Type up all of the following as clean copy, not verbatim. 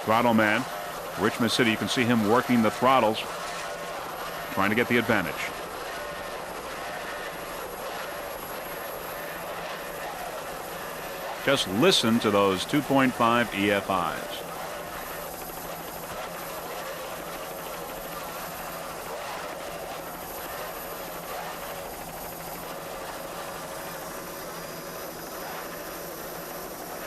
Throttle man, Richmond City, you can see him working the throttles, trying to get the advantage. Just listen to those 2.5 EFIs.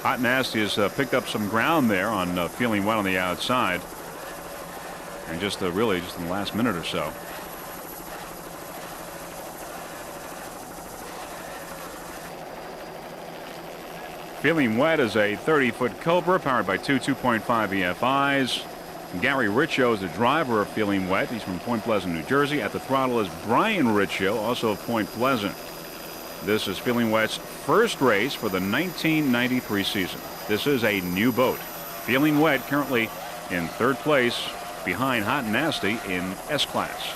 Hot Nasty has picked up some ground there on Feeling Wet on the outside, and just really just in the last minute or so. Feeling Wet is a 30-foot Cobra powered by two 2.5 EFIs. Gary Riccio is the driver of Feeling Wet. He's from Point Pleasant, New Jersey. At the throttle is Brian Riccio, also of Point Pleasant. This is Feeling Wet's first race for the 1993 season. This is a new boat. Feeling Wet currently in third place behind Hot and Nasty in S-Class.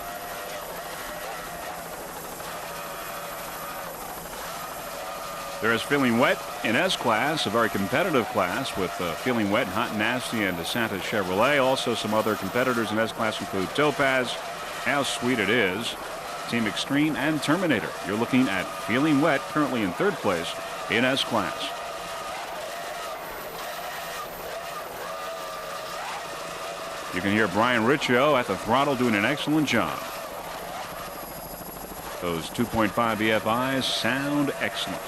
There is Feeling Wet in S-Class, a very competitive class with Feeling Wet, Hot and Nasty, and DeSantis Chevrolet. Also some other competitors in S-Class include Topaz, How Sweet It Is, Team Extreme, and Terminator. You're looking at Feeling Wet currently in third place in S-Class. You can hear Brian Riccio at the throttle doing an excellent job. Those 2.5 EFIs sound excellent.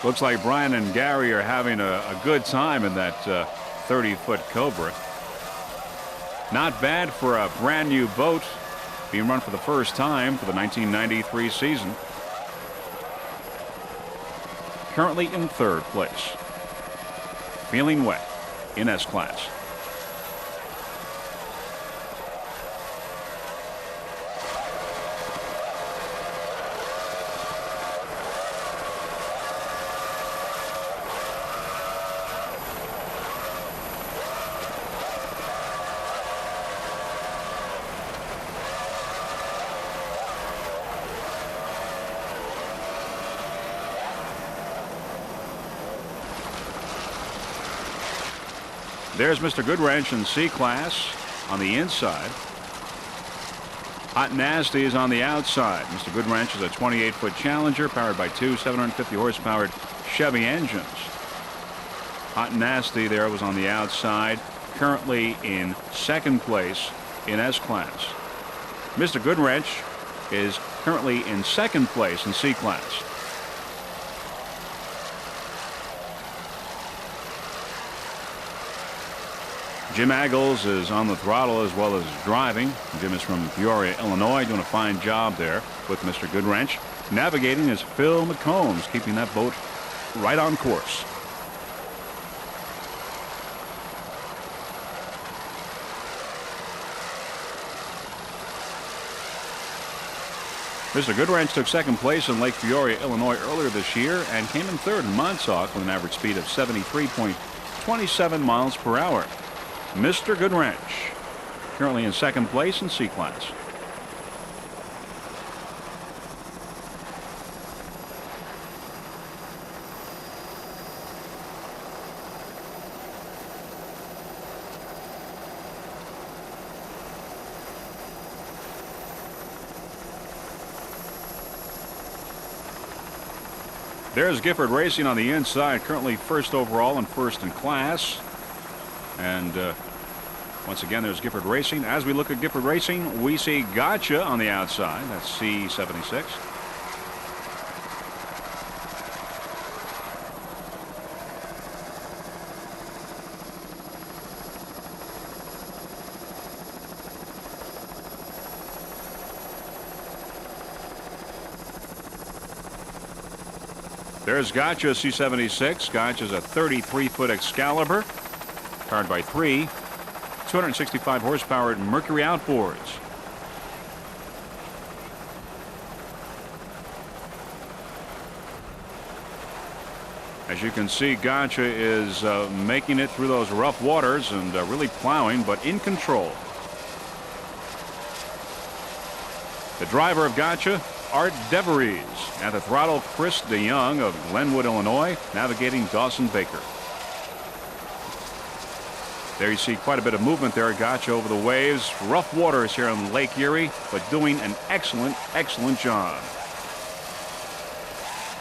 Looks like Brian and Gary are having a good time in that 30-foot Cobra. Not bad for a brand new boat being run for the first time for the 1993 season. Currently in third place. Feeling Wet in S-Class. There's Mr. Goodwrench in C-Class on the inside. Hot Nasty is on the outside. Mr. Goodwrench is a 28-foot Challenger powered by two 750 horsepower Chevy engines. Hot Nasty there was on the outside, currently in second place in S-Class. Mr. Goodwrench is currently in second place in C-Class. Jim Aggles is on the throttle as well as driving. Jim is from Peoria, Illinois, doing a fine job there with Mr. Goodwrench. Navigating is Phil McCombs, keeping that boat right on course. Mr. Goodwrench took second place in Lake Peoria, Illinois earlier this year and came in third in Montauk with an average speed of 73.27 miles per hour. Mr. Goodwrench currently in second place in C-Class. There's Gifford Racing on the inside, currently first overall and first in class. And once again, there's Gifford Racing. As we look at Gifford Racing, we see Gotcha on the outside. That's C76. There's Gotcha C76. Gotcha's a 33-foot Excalibur, powered by three 265 horsepower Mercury outboards. As you can see, Gotcha is making it through those rough waters and really plowing, but in control. The driver of Gotcha, Art DeVries. At the throttle, Chris DeYoung of Glenwood, Illinois, navigating Dawson Baker. There you see quite a bit of movement there at Gotcha over the waves. Rough waters here on Lake Erie, but doing an excellent job.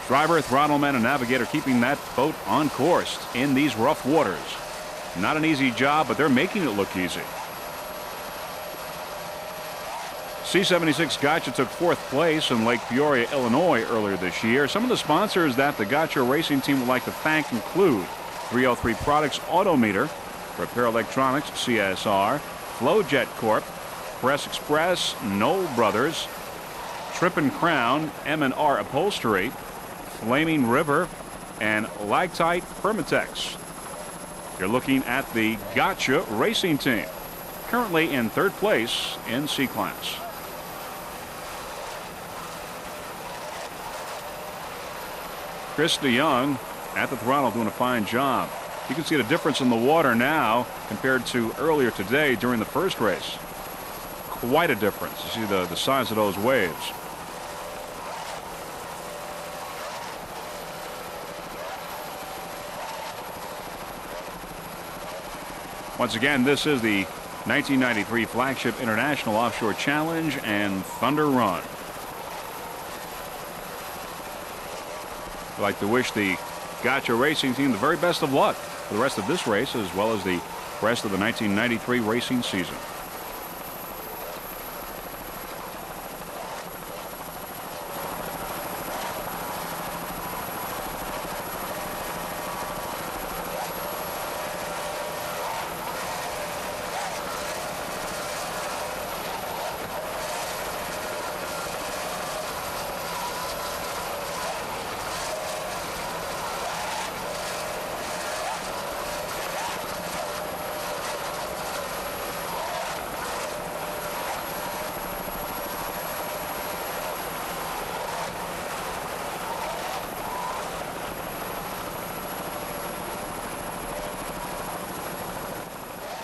Driver, throttleman, and navigator keeping that boat on course in these rough waters. Not an easy job, but they're making it look easy. C-76 Gotcha took 4th place in Lake Peoria, Illinois earlier this year. Some of the sponsors that the Gotcha racing team would like to thank include 303 Products Autometer, Repair Electronics, CSR, Flowjet Corp, Press Express, Knoll Brothers, Trip and Crown, M&R Upholstery, Flaming River, and Lactite Permatex. You're looking at the Gotcha racing team, currently in 3rd place in C-Class. Chris DeYoung at the throttle doing a fine job. You can see the difference in the water now compared to earlier today during the first race. Quite a difference. You see the size of those waves. Once again, this is the 1993 Flag Ship International Offshore Challenge and Thunder Run. I'd like to wish the Gotcha racing team the very best of luck for the rest of this race as well as the rest of the 1993 racing season.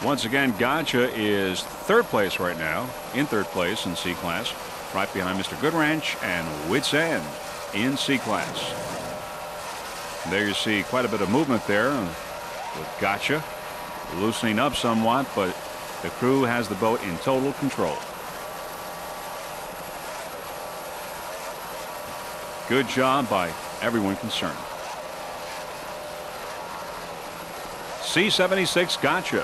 Once again, Gotcha is 3rd place right now, in 3rd place in C-Class, right behind Mr. Goodranch and Wits End in C-Class. There you see quite a bit of movement there with Gotcha loosening up somewhat, but the crew has the boat in total control. Good job by everyone concerned. C-76 Gotcha.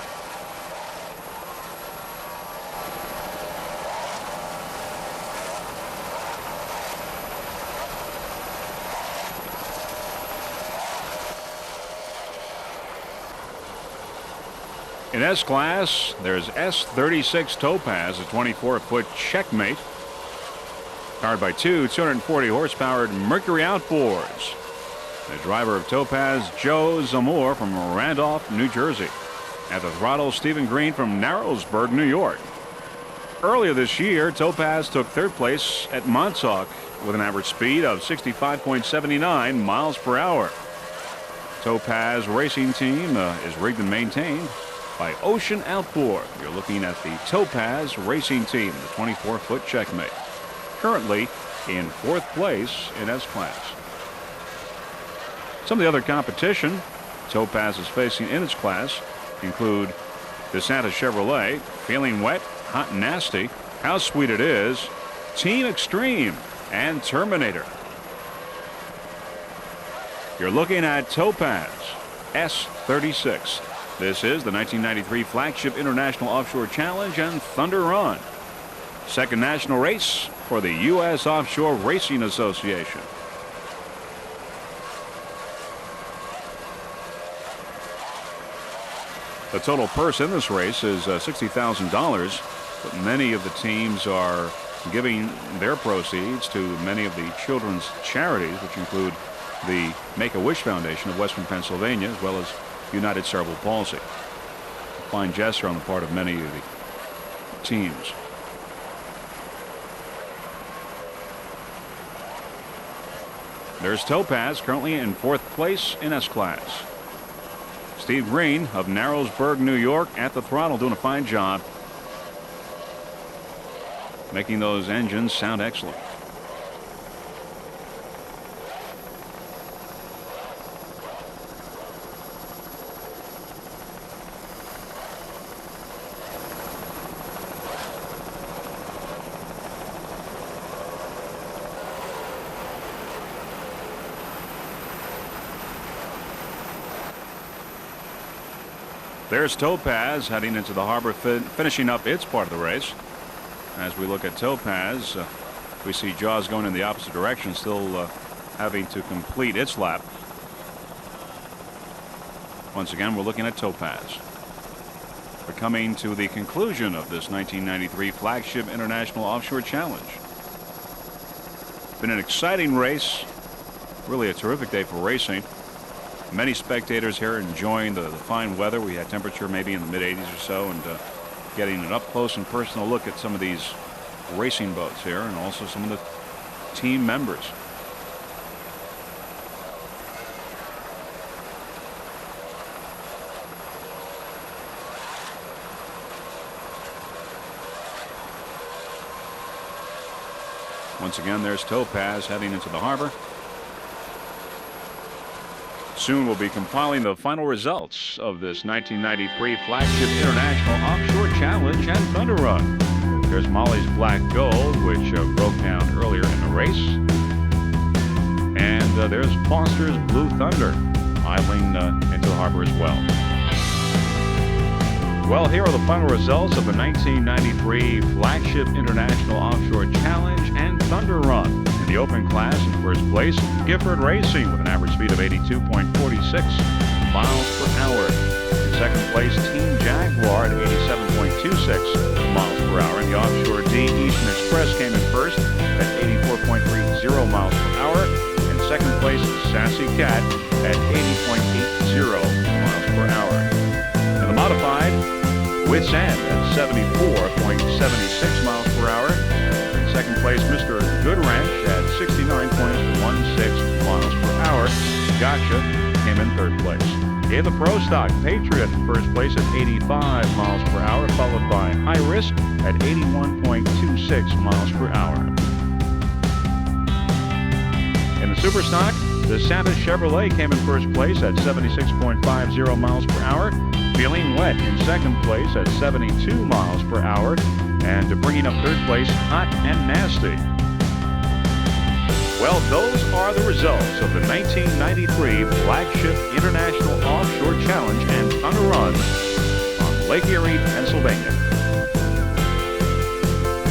In S-Class, there's S-36 Topaz, a 24-foot checkmate, powered by two 240-horsepower Mercury outboards. The driver of Topaz, Joe Zamore from Randolph, New Jersey. At the throttle, Stephen Green from Narrowsburg, New York. Earlier this year, Topaz took 3rd place at Montauk with an average speed of 65.79 miles per hour. Topaz racing team is rigged and maintained by Ocean Outboard. You're looking at the Topaz racing team, the 24-foot checkmate, currently in 4th place in S-Class. Some of the other competition Topaz is facing in its class include the Santa Chevrolet, Feeling Wet, Hot and Nasty, How Sweet It Is, Team Extreme, and Terminator. You're looking at Topaz S-36. This is the 1993 Flag Ship International Offshore Challenge and Thunder Run. 2nd national race for the U.S. Offshore Racing Association. The total purse in this race is $60,000, but many of the teams are giving their proceeds to many of the children's charities, which include the Make-A-Wish Foundation of Western Pennsylvania, as well as United Cerebral Palsy. fine gesture on the part of many of the teams. There's Topaz, currently in 4th place in S-Class. Steve Green of Narrowsburg, New York, at the throttle, doing a fine job, making those engines sound excellent. There's Topaz heading into the harbor, finishing up its part of the race. As we look at Topaz, we see Jaws going in the opposite direction, still having to complete its lap. Once again, we're looking at Topaz. We're coming to the conclusion of this 1993 Flag Ship International Offshore Challenge. Been an exciting race, really a terrific day for racing. Many spectators here enjoying the fine weather. We had temperature maybe in the mid-80s or so, and getting an up-close and personal look at some of these racing boats here, and also some of the team members. Once again, there's Topaz heading into the harbor. Soon we'll be compiling the final results of this 1993 Flag Ship International Offshore Challenge and Thunder Run. There's Molly's Black Gold, which broke down earlier in the race. And there's Foster's Blue Thunder idling into the harbor as well. Well, here are the final results of the 1993 Flag Ship International Offshore Challenge and Thunder Run. In the open class, in first place, Gifford Racing with an average speed of 82.46 miles per hour. In second place, Team Jaguar at 87.26 miles per hour. In the offshore D, Eastern Express came in first at 84.30 miles per hour. In second place, Sassy Cat at 80.80 miles per hour. In the modified, Wits End at 74.76 miles per hour. In second place, Mr. Good Ranch at 69.16 miles per hour. Gotcha came in third place. In the Pro Stock, Patriot in first place at 85 miles per hour, followed by High Risk at 81.26 miles per hour. In the Super Stock, the Santa Chevrolet came in first place at 76.50 miles per hour. Feeling Wet in second place at 72 miles per hour. And bringing up third place, Hot and Nasty. Well, those are the results of the 1993 Flag Ship International Offshore Challenge and Thunder Run on Lake Erie, Pennsylvania.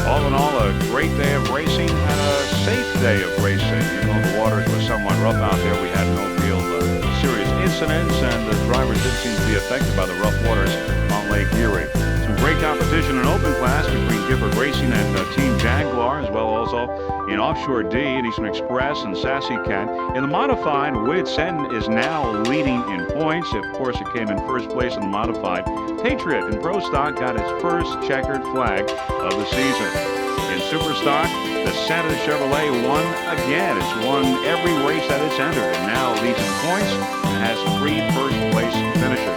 All in all, a great day of racing and a safe day of racing. Even though the waters were somewhat rough out there, we had no real serious incidents, and the drivers did seem to be affected by the rough waters on Lake Erie. Some great competition in open class between Gifford Racing and Team Jaguar, as well also in offshore D and Eastern Express and Sassy Cat. In the modified, Wits End is now leading in points. Of course, it came in first place in the modified. Patriot in Pro Stock got its first checkered flag of the season. In Super Stock, the Santa Chevrolet won again. It's won every race that it's entered and now leads in points and has 3 first-place finishes.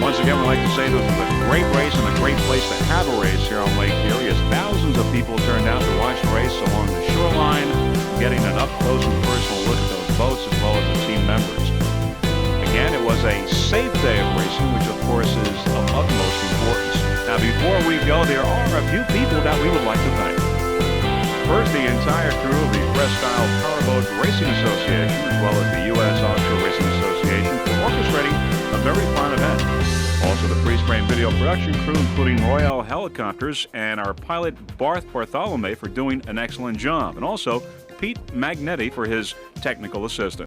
Once again, we'd like to say this was a great race and a great place to have a race here on Lake Erie, as thousands of people turned out to watch the race along the shoreline, getting an up-close and personal look at those boats as well as the team members. Again, it was a safe day of racing, which of course is of utmost importance. Now, before we go, there are a few people that we would like to thank. First, the entire crew of the Presque Isle Powerboat Racing Association, as well as the U.S. Offshore Racing Association, for orchestrating a very fine event. Also, the freeze-frame video production crew, including Royale Helicopters, and our pilot, Barth Bartholomew, for doing an excellent job. And also, Pete Magnetti for his technical assistance.